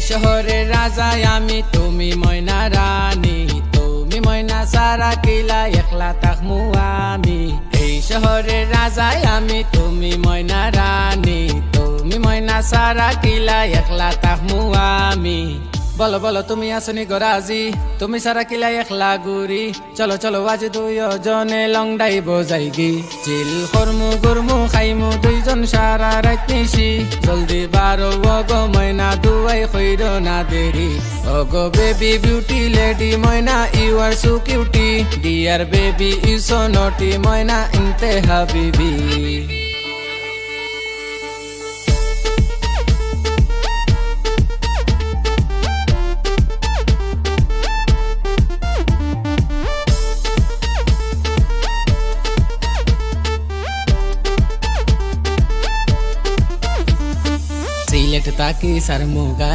শহরের রাজাই আমি, তুমি ময়না রানী। তুমি ময়না সারা কিলা একলা থাকমু আমি। এই শহরের রাজাই আমি, তুমি ময়না রানী। তুমি ময়না সারা কিলা একলা থাকমু আমি। বলো বলো তুমি আসনি গরাজি, তুমি সারা কিলা একলা গুরি। চলো চলো আজ দুইজনে লংডাই বজাইগি। চিল করমু গুরমু খাইমু দুইজন সারা রাত নিশি। জলদি বারো ওগো ময়না দুয়াই কইর না দেরি। ওগো বেবি বিউটি লেডি ময়না you are so cutie. Dear baby you so naughty ময়না ইনতে হাবিবি। সিলেট তাকি সারমুগার